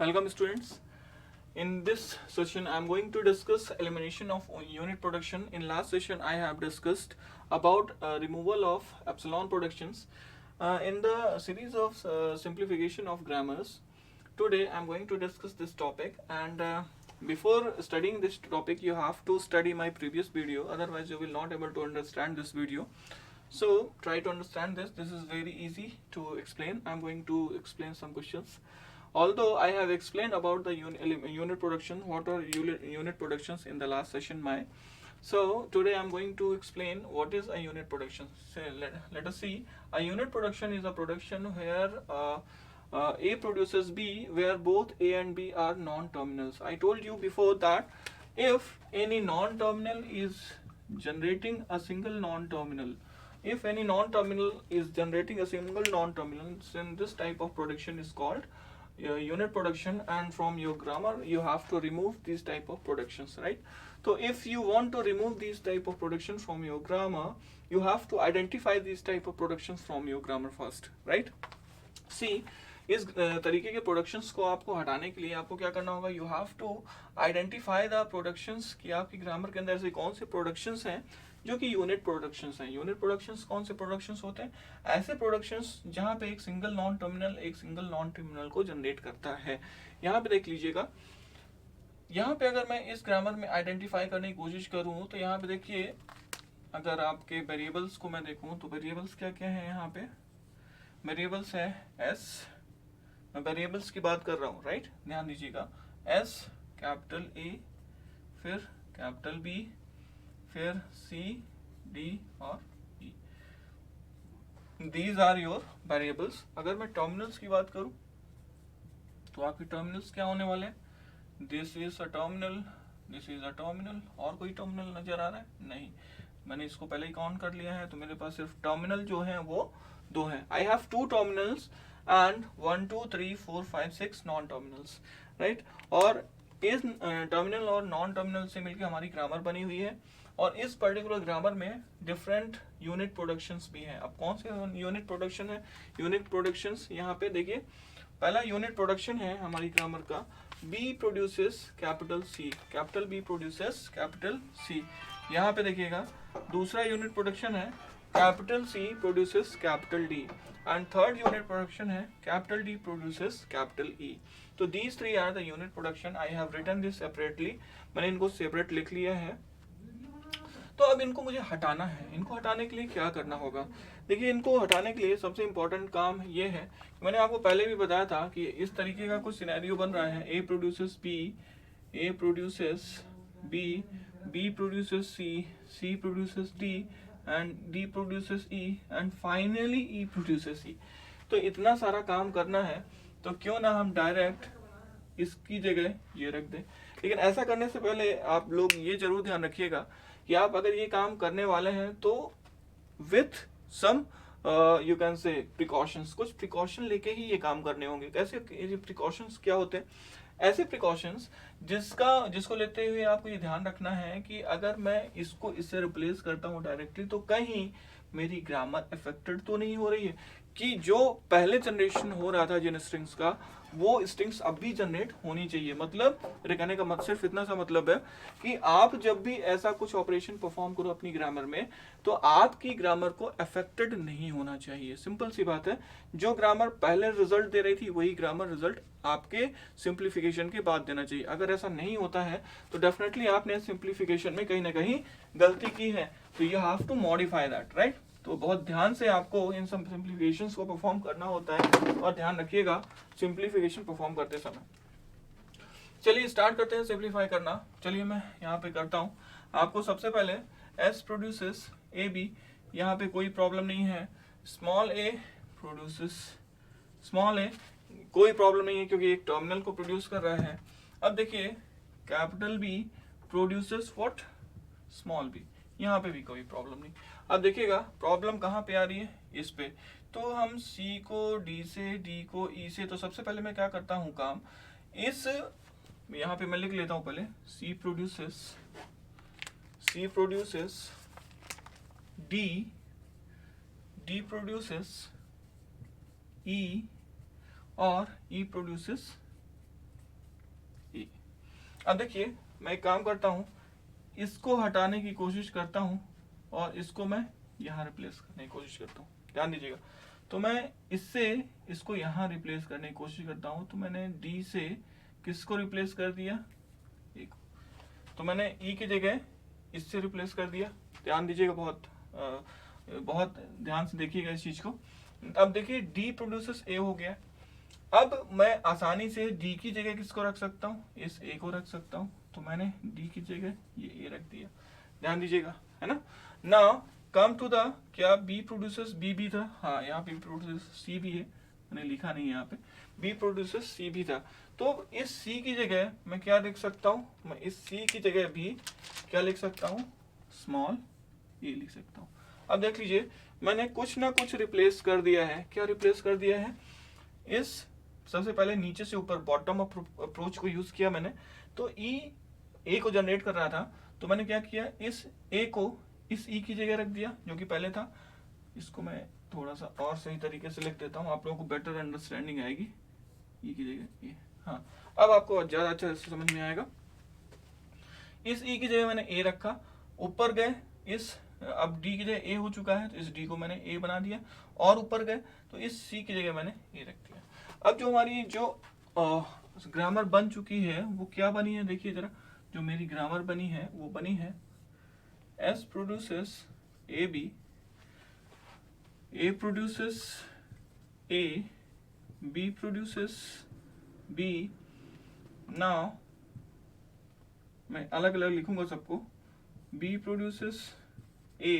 Welcome students. In this session I am going to discuss elimination of unit production. In last session I have discussed about removal of epsilon productions. In the series of simplification of grammars, today I am going to discuss this topic, and before studying this topic you have to study my previous video, otherwise you will not able to understand this video. So try to understand this. This is very easy to explain. I am going to explain some questions. Although I have explained about the unit production, what are unit productions in the last session, so today I am going to explain what is a unit production. So let us see. A unit production is a production where A produces B, where both A and B are non-terminals. I told you before that if any non-terminal is generating a single non-terminal, if any non-terminal is generating a single non-terminal, then this type of production is called unit production, and from your grammar you have to remove these type of productions, right? So if you want to remove these type of productions from your grammar, you have to identify these type of productions from your grammar first, right? See, इस तरीके के productions को आपको हटाने के लिए आपको क्या करना होगा, you have to identify the productions कि आपकी ग्रामर के अंदर ऐसे कौन से प्रोडक्शंस हैं जो कि यूनिट प्रोडक्शंस हैं. यूनिट प्रोडक्शंस कौन से प्रोडक्शंस होते हैं? ऐसे प्रोडक्शंस जहां पे एक सिंगल नॉन टर्मिनल को जनरेट करता है. यहाँ पे देख लीजिएगा, यहाँ पे अगर मैं इस ग्रामर में आइडेंटिफाई करने की कोशिश करूँ तो यहाँ पे देखिए, अगर आपके वेरिएबल्स को मैं देखूँ तो वेरिएबल्स क्या क्या है. यहाँ पे वेरिएबल्स है एस, मैं वेरिएबल्स की बात कर रहा हूँ, राइट? ध्यान दीजिएगा, एस, कैपिटल ए, फिर कैपिटल बी, फिर सी, डी और E. These are your variables. अगर मैं टर्मिनल्स की बात करूं तो आपके टर्मिनल्स क्या होने वाले हैं? This is a terminal, this is a terminal. और कोई टर्मिनल नजर आ रहा है? नहीं, मैंने इसको पहले ही काउंट कर लिया है, तो मेरे पास सिर्फ टर्मिनल जो है वो दो है. आई have two terminals and 1 2 3 4 5 6 non terminals, right? और इस टर्मिनल और नॉन टर्मिनल से मिलकर हमारी ग्रामर बनी हुई है, और इस पर्टिकुलर ग्रामर में डिफरेंट यूनिट प्रोडक्शंस भी हैं. अब कौन से यूनिट प्रोडक्शन है? यूनिट प्रोडक्शंस यहाँ पे देखिए, पहला यूनिट प्रोडक्शन है हमारी ग्रामर का, B produces capital C, capital B produces capital C. यहाँ पे देखिएगा, दूसरा यूनिट प्रोडक्शन है capital C produces capital D, and third unit production है capital D produces capital E. तो these three are the unit production. I have written this separately, मैंने इनको separate लिख लिया है. तो अब इनको मुझे हटाना है. इनको हटाने के लिए क्या करना होगा? देखिए, इनको हटाने के लिए सबसे इंपॉर्टेंट काम ये है, मैंने आपको पहले भी बताया था कि इस तरीके का कुछ सिनेरियो बन रहा है. A produces B, A produces B, B produces C, C produces D, and D produces E, and finally E produces E. तो इतना सारा काम करना है, तो क्यों ना हम डायरेक्ट इसकी जगह ये रख दें. लेकिन ऐसा करने से पहले आप लोग ये जरूर ध्यान रखिएगा कि आप अगर ये काम करने वाले हैं तो with some you can say precautions, कुछ प्रिकॉशन लेके ही ये काम करने होंगे. कैसे प्रिकॉशंस क्या होते हैं? ऐसे प्रिकॉशंस जिसको लेते हुए आपको ये ध्यान रखना है कि अगर मैं इसको इससे रिप्लेस करता हूँ डायरेक्टली, तो कहीं मेरी ग्रामर अफेक्टेड तो नहीं हो रही है, कि जो पहले जनरेशन हो रहा था जिन स्ट्रिंग्स का, वो स्ट्रिंग्स अब भी जनरेट होनी चाहिए. मतलब कहने का मत सिर्फ इतना सा मतलब है कि आप जब भी ऐसा कुछ ऑपरेशन परफॉर्म करो अपनी ग्रामर में, तो आपकी ग्रामर को अफेक्टेड नहीं होना चाहिए. सिंपल सी बात है. जो ग्रामर पहले रिजल्ट दे रही थी वही ग्रामर रिजल्ट आपके सिंप्लीफिकेशन के बाद देना चाहिए. अगर ऐसा नहीं होता है तो डेफिनेटली आपने सिंप्लीफिकेशन में कहीं ना कहीं गलती की है, तो you have to modify that, right? तो बहुत ध्यान से आपको इन सब सिंप्लीफिकेशंस को परफॉर्म करना होता है, और ध्यान रखिएगा सिंप्लीफिकेशन परफॉर्म करते समय. चलिए स्टार्ट करते हैं सिंप्लीफाई करना. चलिए मैं यहाँ पे करता हूँ. आपको सबसे पहले S प्रोड्यूसेस ए बी, यहाँ पे कोई प्रॉब्लम नहीं है. स्मॉल ए प्रोड्यूसेस स्मॉल ए, कोई प्रॉब्लम नहीं है क्योंकि एक टर्मिनल को प्रोड्यूस कर रहा है. अब देखिए, capital B produces what? Small B. यहाँ पे भी कोई प्रॉब्लम नहीं. अब देखिएगा प्रॉब्लम कहाँ पे आ रही है? इस पे. तो हम C को D से, D को E से, तो सबसे पहले मैं क्या करता हूँ काम, इस यहाँ पे मैं लिख लेता हूँ पहले, C produces D, D produces E, और E प्रोड्यूसेस अब देखिए मैं एक काम करता हूँ, इसको हटाने की कोशिश करता हूँ और इसको मैं यहाँ रिप्लेस करने की कोशिश करता हूँ। ध्यान दीजिएगा, तो मैं इससे इसको यहाँ रिप्लेस करने की कोशिश करता हूँ। तो मैंने डी से किसको रिप्लेस कर दिया, ए को। तो मैंने ई की जगह इससे रिप्लेस कर दिया। ध्यान दीजिएगा, बहुत ध्यान से देखिएगा इस चीज को। अब देखिए डी प्रोड्यूसेस ए हो गया। अब मैं आसानी से डी की जगह किसको रख सकता हूँ, इस ए को रख सकता हूँ। तो मैंने डी की जगह ये ए रख दिया। ध्यान दीजिएगा, है ना। नाउ कम टू द, क्या बी प्रोड्यूसेस बी भी था, हाँ यहाँ बी प्रोड्यूसेस सी भी है, मैंने लिखा नहीं यहाँ पे, बी प्रोड्यूसेस सी भी था। तो इस सी की जगह मैं क्या लिख सकता हूँ, मैं इस सी की जगह भी क्या लिख सकता हूँ, स्मॉल ए लिख सकता हूँ। अब देख लीजिए मैंने कुछ ना कुछ रिप्लेस कर दिया है। क्या रिप्लेस कर दिया है, इस सबसे पहले नीचे से ऊपर बॉटम अप्रोच को यूज किया मैंने। तो ई ए को जनरेट कर रहा था, तो मैंने क्या किया, इस ए को इस ई की जगह रख दिया जो कि पहले था। इसको मैं थोड़ा सा और सही तरीके से लिख देता हूँ, आप लोगों को बेटर अंडरस्टैंडिंग आएगी। ई की जगह ए, हाँ अब आपको ज्यादा अच्छा से समझ में आएगा। इस ई की जगह मैंने ए रखा, ऊपर गए इस, अब डी की जगह ए हो चुका है तो इस डी को मैंने ए बना दिया, और ऊपर गए तो इस सी की जगह मैंने ए रख दिया। अब जो हमारी जो ग्रामर बन चुकी है वो क्या बनी है, देखिए जरा, जो मेरी ग्रामर बनी है वो बनी है S produces AB, A produces A, B produces B। Now मैं अलग अलग लिखूंगा सबको, B produces A,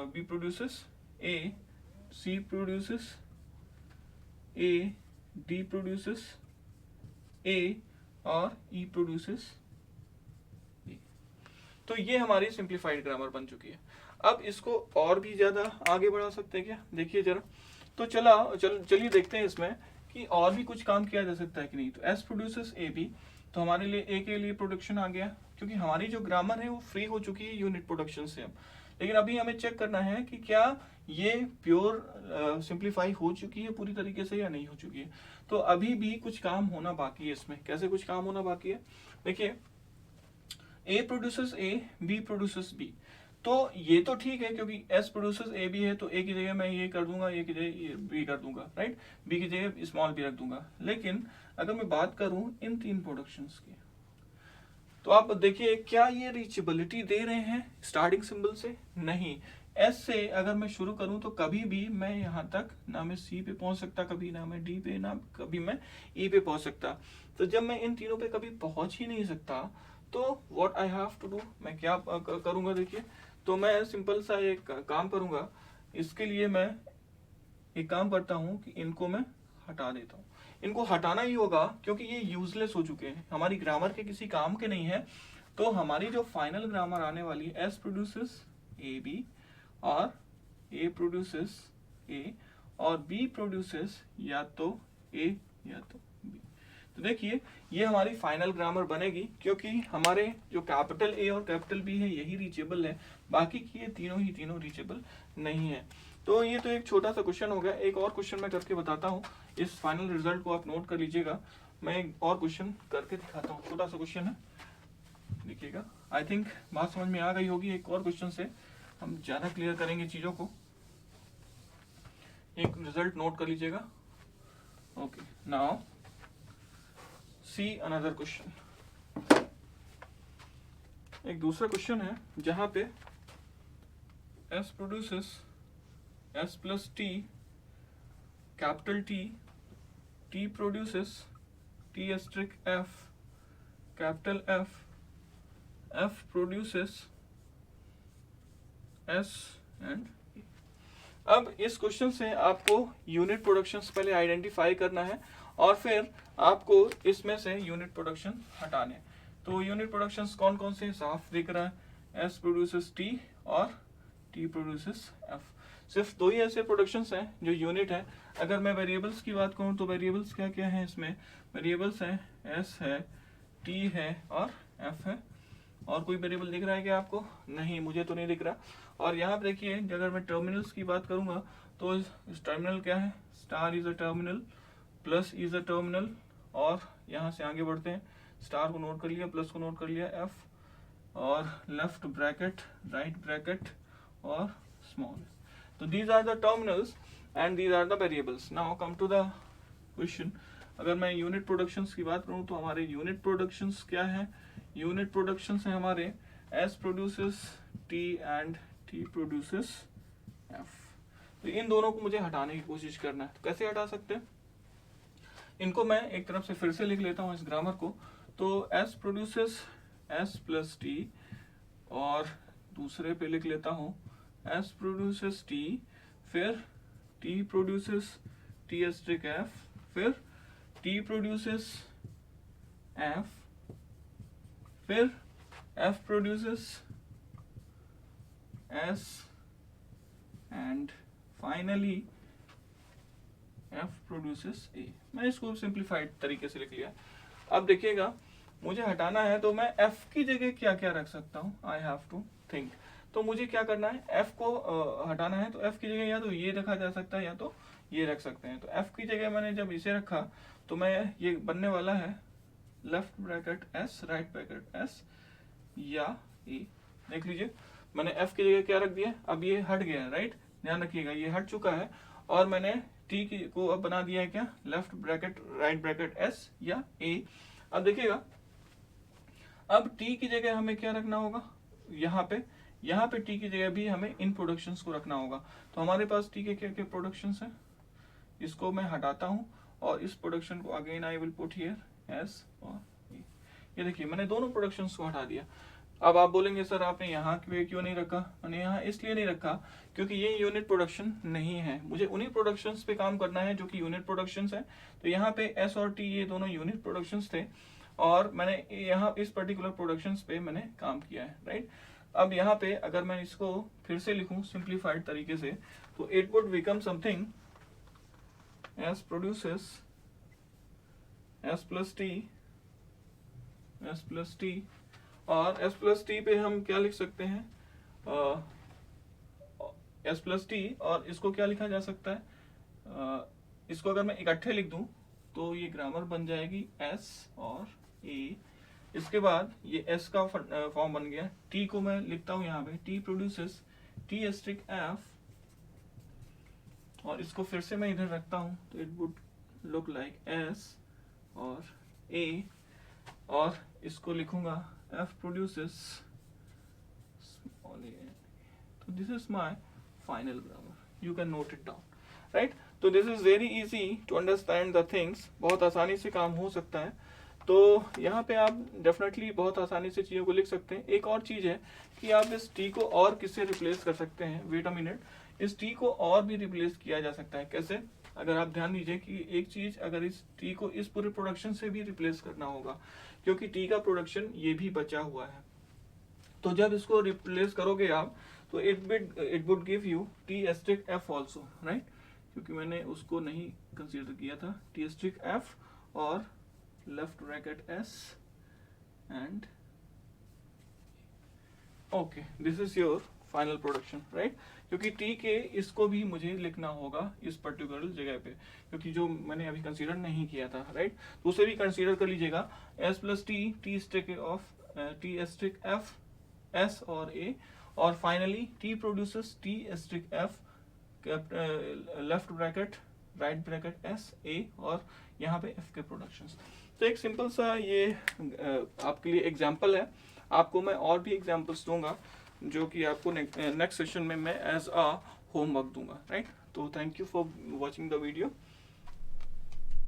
B produces A, C produces A, D produces A और E produces A। तो ये हमारी सिंप्लीफाइड ग्रामर बन चुकी है। अब इसको और भी ज्यादा आगे बढ़ा सकते हैं क्या, देखिए जरा। तो चलिए देखते हैं इसमें कि और भी कुछ काम किया जा सकता है कि नहीं। तो एस प्रोड्यूसेस ए बी, तो हमारे लिए ए के लिए प्रोडक्शन आ गया, क्योंकि हमारी जो ग्रामर है वो फ्री हो चुकी है यूनिट प्रोडक्शन से अब। लेकिन अभी हमें चेक करना है कि क्या ये प्योर सिंप्लीफाई हो चुकी है पूरी तरीके से या नहीं हो चुकी है। तो अभी भी कुछ काम होना बाकी है इसमें। कैसे कुछ काम होना बाकी है, देखिए A produces A, B produces B। तो ये तो ठीक है क्योंकि S प्रोड्यूसेस A भी है, तो A की जगह मैं ये कर दूंगा, A की जगह B कर दूंगा, राइट, B की जगह स्मॉल b रख दूंगा। लेकिन अगर मैं बात करूं इन तीन प्रोडक्शंस की, तो आप देखिए क्या ये रीचेबिलिटी दे रहे हैं स्टार्टिंग सिंबल से, नहीं। S से अगर मैं शुरू करूं तो कभी भी मैं यहाँ तक ना मैं C पे पहुंच सकता, कभी ना मैं D पे, ना कभी मैं E पे पहुंच सकता। तो जब मैं इन तीनों पे कभी पहुंच ही नहीं सकता, तो what I have to do, मैं क्या करूंगा, देखिए। तो मैं सिंपल सा एक काम करूंगा। इसके लिए मैं एक काम करता हूं कि इनको मैं हटा देता हूं। इनको हटाना ही होगा क्योंकि ये यूजलेस हो चुके हैं, हमारी ग्रामर के किसी काम के नहीं है। तो हमारी जो फाइनल ग्रामर आने वाली है, एस प्रोड्यूसेस ए बी और ए प्रोड्यूसेस ए और बी प्रोड्यूसेस या तो ए या तो बी। तो देखिए ये हमारी फाइनल ग्रामर बनेगी, क्योंकि हमारे जो कैपिटल ए और कैपिटल बी है यही रीचेबल है, बाकी की ये तीनों ही तीनों रीचेबल नहीं है। तो ये तो एक छोटा सा क्वेश्चन हो गया। एक और क्वेश्चन मैं करके बताता हूँ, इस फाइनल रिजल्ट को आप नोट कर लीजिएगा। मैं एक और क्वेश्चन करके दिखाता हूँ, छोटा सा क्वेश्चन है, देखिएगा। आई थिंक बात समझ में आ गई होगी। एक और क्वेश्चन से हम ज्यादा क्लियर करेंगे चीजों को। एक रिजल्ट नोट कर लीजिएगा। Okay, now see another question. एक दूसरा क्वेश्चन है जहां पे S produces S plus T, capital T, T produces T asterisk F, capital F, F produces S and E। अब इस क्वेश्चन से आपको यूनिट प्रोडक्शंस पहले आइडेंटिफाई करना है और फिर आपको इसमें से यूनिट प्रोडक्शन हटाने। तो यूनिट प्रोडक्शंस कौन कौन से साफ दिख रहा है, S प्रोड्यूसेस T और T प्रोड्यूसेस F। सिर्फ दो ही ऐसे प्रोडक्शंस हैं जो यूनिट है। अगर मैं वेरिएबल्स की बात करूं तो वेरिएबल्स क्या क्या है इसमें, वेरिएबल्स है S है, T है और F है। और कोई वेरिएबल दिख रहा है क्या आपको, नहीं, मुझे तो नहीं दिख रहा। और यहाँ पे देखिए अगर मैं टर्मिनल्स की बात करूंगा तो इस टर्मिनल क्या है, star is a terminal, plus is a terminal, और यहाँ से आगे बढ़ते हैं स्टार को नोट कर लिया, प्लस को नोट कर लिया, एफ और लेफ्ट ब्रैकेट, राइट ब्रैकेट और स्मॉल। तो these are the terminals and these are the variables. Now come to the question. अगर मैं यूनिट प्रोडक्शंस की बात करूं तो हमारे यूनिट प्रोडक्शंस क्या है? यूनिट प्रोडक्शंस है हमारे S produces T and T produces F। तो इन दोनों को मुझे हटाने की कोशिश करना है। तो कैसे हटा सकते हैं इनको? मैं एक तरफ से फिर से लिख लेता हूँ इस ग्रामर को। तो S produces S plus T और दूसरे पे लिख लेता हूँ S प्रोड्यूसेस T, फिर T produces T asterisk F, फिर T प्रोड्यूसेस F, फिर F produces S and finally F produces A। मैं इसको सिंप्लीफाइड तरीके से लिख लिया। अब देखिएगा मुझे हटाना है तो मैं F की जगह क्या क्या रख सकता हूँ? I have to think. तो मुझे क्या करना है, F को हटाना है तो F की जगह या तो ये रखा जा सकता है या तो ये रख सकते हैं। तो F की जगह मैंने जब इसे रखा तो मैं ये बनने वाला है left bracket S, right bracket S या E। देख लीजिए मैंने F की जगह क्या रख दिया, अब ये हट गया है, राइट। ध्यान रखिएगा ये हट चुका है और मैंने T को अब बना दिया है क्या, left bracket right bracket S या A। अब देखिएगा अब T की जगह हमें क्या रखना होगा, यहाँ पे T की जगह भी हमें इन प्रोडक्शंस को रखना होगा। तो हमारे पास T के क्या क्या प्रोडक्शंस हैं, इसको मैं हटाता हूँ और इस प्रोडक्शन को again I will put here S और E। ये देखिए मैंने दोनों प्रोडक्शंस को हटा दिया। अब आप बोलेंगे सर आपने यहाँ पे क्यों नहीं रखा? मैंने यहाँ इसलिए नहीं रखा क्योंकि ये यूनिट प्रोडक्शन नहीं है, मुझे उन्हीं प्रोडक्शंस पे काम करना है जो कि यूनिट प्रोडक्शंस है। तो यहाँ पे S और T ये दोनों यूनिट प्रोडक्शंस थे और मैंने यहाँ इस पर्टिकुलर प्रोडक्शंस पे मैंने काम किया है, राइट। अब यहाँ पे अगर मैं इसको फिर से लिखूं सिंप्लीफाइड तरीके से तो it would become something S produces S plus T और S प्लस T पे हम क्या लिख सकते हैं, S प्लस T और इसको क्या लिखा जा सकता है, इसको अगर मैं इकट्ठे लिख दूं तो ये ग्रामर बन जाएगी S और A। इसके बाद ये S का फॉर्म बन गया। T को मैं लिखता हूं यहाँ पे T produces T asterisk F और इसको फिर से मैं इधर रखता हूं तो it would look like S और A और इसको लिखूंगा F प्रोड्यूसेस स्मॉल a। तो this is my final grammar, you can note it down, right. तो this is very easy to understand the things, बहुत आसानी से काम हो सकता है। तो यहाँ पे आप डेफिनेटली बहुत आसानी से चीज़ों को लिख सकते हैं। एक और चीज़ है कि आप इस T को और किससे रिप्लेस कर सकते हैं। वेट अ मिनट, इस T को और भी रिप्लेस किया जा सकता है। कैसे? अगर आप ध्यान दीजिए कि एक चीज़, अगर इस T को इस पूरे प्रोडक्शन से भी रिप्लेस करना होगा क्योंकि T का प्रोडक्शन ये भी बचा हुआ है। तो जब इसको रिप्लेस करोगे आप तो it would give you T asterisk F also, right, क्योंकि मैंने उसको नहीं कंसीडर किया था। T एस्ट्रिक F और left bracket S and okay, this is your final production, right. क्योंकि T के इसको भी मुझे लिखना होगा इस पर्टिकुलर जगह पे, क्योंकि जो मैंने अभी कंसीडर नहीं किया था, राइट। तो उसे भी कंसीडर कर लीजिएगा। S plus T asterisk of T asterisk F S और A और finally T produces T asterisk F left bracket right bracket S A और यहाँ पे F के प्रोडक्शंस। तो एक सिंपल सा ये आपके लिए एग्जाम्पल है। आपको मैं और भी एग्जाम्पल्स दूंगा जो कि आपको नेक्स्ट सेशन में मैं एज अ होमवर्क दूंगा, राइट। तो thank you for watching the video.